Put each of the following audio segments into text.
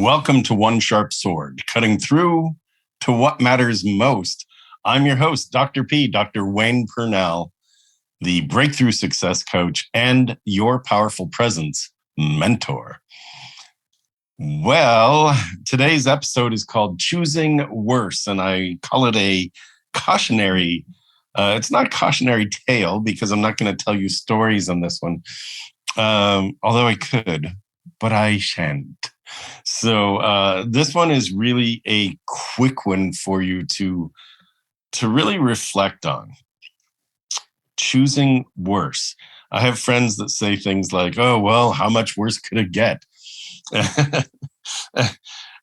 Welcome to One Sharp Sword, cutting through to what matters most. I'm your host, Dr. P, Dr. Wayne Pernell, the Breakthrough Success Coach and your Powerful Presence mentor. Well, today's episode is called Choosing Worse, and I call it a cautionary. It's not a cautionary tale because I'm not going to tell you stories on this one, although I could, but I shan't. So this one is really a quick one for you to really reflect on. Choosing worse. I have friends that say things like, "Oh, well, how much worse could it get?"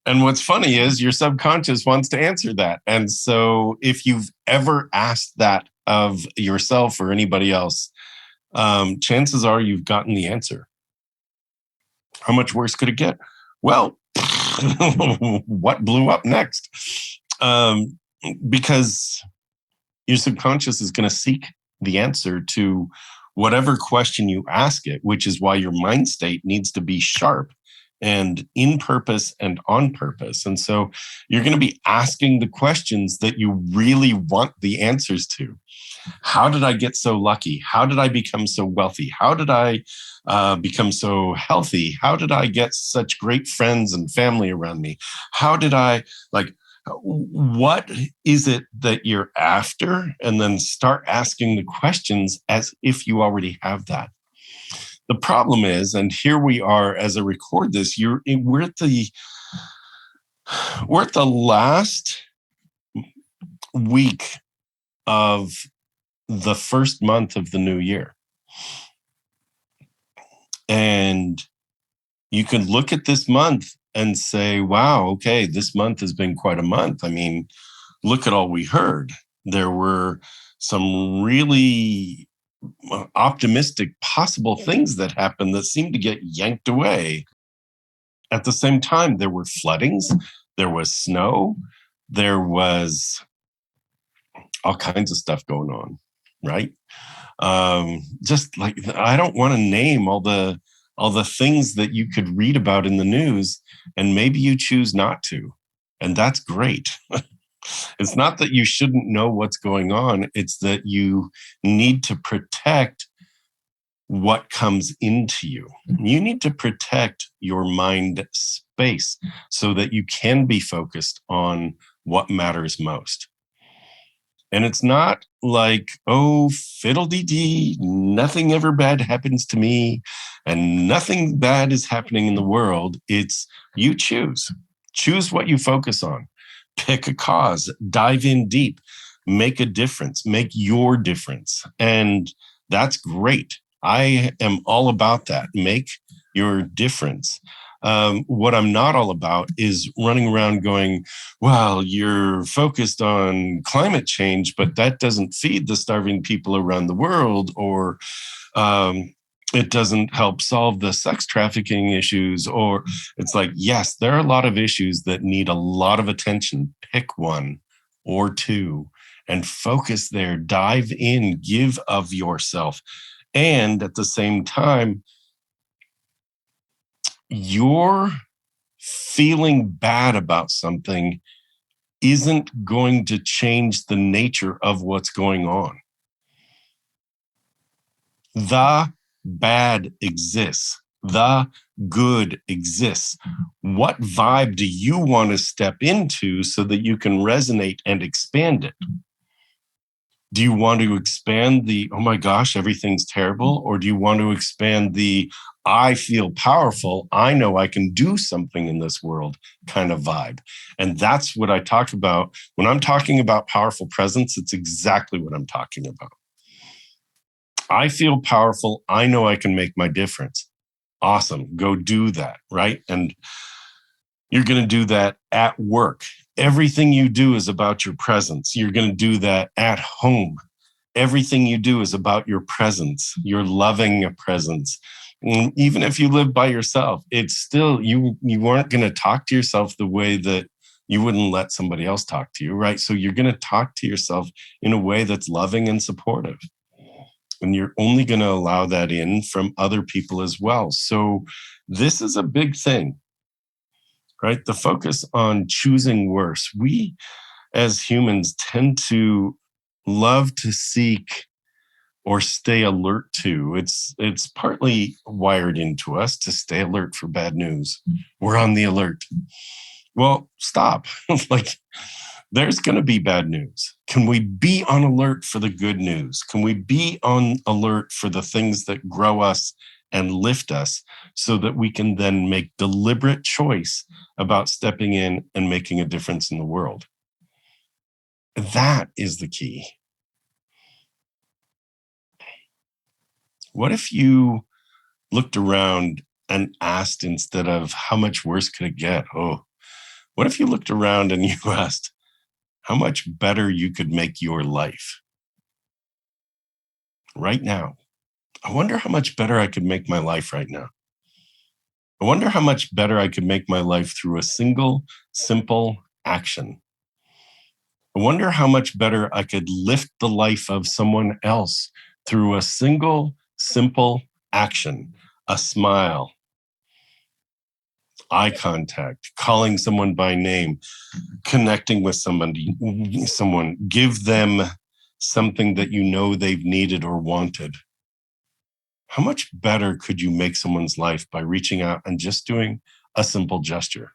And what's funny is your subconscious wants to answer that. And so if you've ever asked that of yourself or anybody else, chances are you've gotten the answer. How much worse could it get? Well, what blew up next? Because your subconscious is going to seek the answer to whatever question you ask it, which is why your mind state needs to be sharp and in purpose and on purpose. And so you're going to be asking the questions that you really want the answers to. How did I get so lucky? How did I become so wealthy? How did I become so healthy? How did I get such great friends and family around me? How did I, what is it that you're after? And then start asking the questions as if you already have that. The problem is, and here we are as I record this, we're at the last week of the first month of the new year. And you can look at this month and say, wow, okay, this month has been quite a month. I mean, look at all we heard. There were some really optimistic possible things that happened that seemed to get yanked away. At the same time, there were floodings, there was snow, there was all kinds of stuff going on, right? Just like, I don't want to name all the things that you could read about in the news, and maybe you choose not to. And that's great. It's not that you shouldn't know what's going on. It's that you need to protect what comes into you. You need to protect your mind space so that you can be focused on what matters most. And it's not like, oh, fiddle-dee-dee, nothing ever bad happens to me and nothing bad is happening in the world. It's you choose. Choose what you focus on. Pick a cause, dive in deep, make a difference, make your difference. And that's great. I am all about that. Make your difference. What I'm not all about is running around going, well, you're focused on climate change, but that doesn't feed the starving people around the world, or it doesn't help solve the sex trafficking issues. Or it's like, yes, there are a lot of issues that need a lot of attention. Pick one or two and focus there, dive in, give of yourself. And at the same time, you're feeling bad about something isn't going to change the nature of what's going on. The bad exists. The good exists. What vibe do you want to step into so that you can resonate and expand it? Do you want to expand the, oh my gosh, everything's terrible? Or do you want to expand the, I feel powerful, I know I can do something in this world kind of vibe? And that's what I talk about. When I'm talking about powerful presence, it's exactly what I'm talking about. I feel powerful, I know I can make my difference. Awesome, go do that, right? And you're going to do that at work. Everything you do is about your presence. You're going to do that at home. Everything you do is about your presence, your loving presence. And even if you live by yourself, it's still, you aren't going to talk to yourself the way that you wouldn't let somebody else talk to you, right? So you're going to talk to yourself in a way that's loving and supportive. And you're only going to allow that in from other people as well. So this is a big thing. right? The focus on choosing worse. We as humans tend to love to seek or stay alert to. It's partly wired into us to stay alert for bad news. We're on the alert. Well, stop. Like, there's going to be bad news. Can we be on alert for the good news? Can we be on alert for the things that grow us and lift us so that we can then make deliberate choice about stepping in and making a difference in the world? That is the key. What if you looked around and asked, instead of how much worse could it get? Oh, what if you looked around and you asked how much better you could make your life right now? I wonder how much better I could make my life right now. I wonder how much better I could make my life through a single, simple action. I wonder how much better I could lift the life of someone else through a single, simple action, a smile, eye contact, calling someone by name, connecting with someone, give them something that you know they've needed or wanted. How much better could you make someone's life by reaching out and just doing a simple gesture?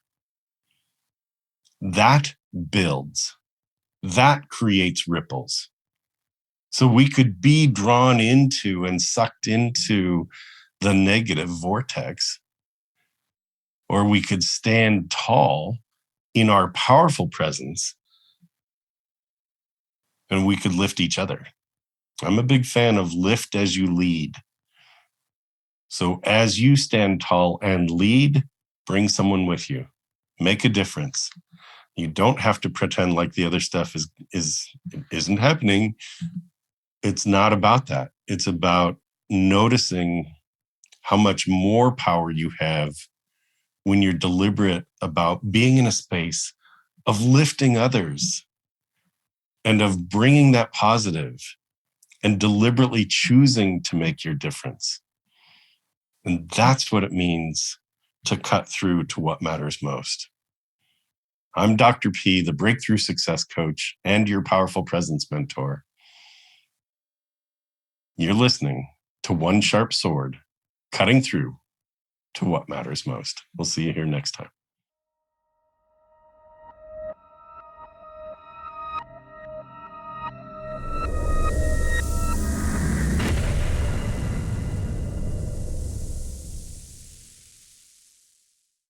That builds, that creates ripples. So we could be drawn into and sucked into the negative vortex, or we could stand tall in our powerful presence and we could lift each other. I'm a big fan of lift as you lead. So as you stand tall and lead, bring someone with you. Make a difference. You don't have to pretend like the other stuff isn't happening. It's not about that. It's about noticing how much more power you have when you're deliberate about being in a space of lifting others and of bringing that positive and deliberately choosing to make your difference. And that's what it means to cut through to what matters most. I'm Dr. P, the Breakthrough Success Coach and your Powerful Presence Mentor. You're listening to One Sharp Sword, cutting through to what matters most. We'll see you here next time.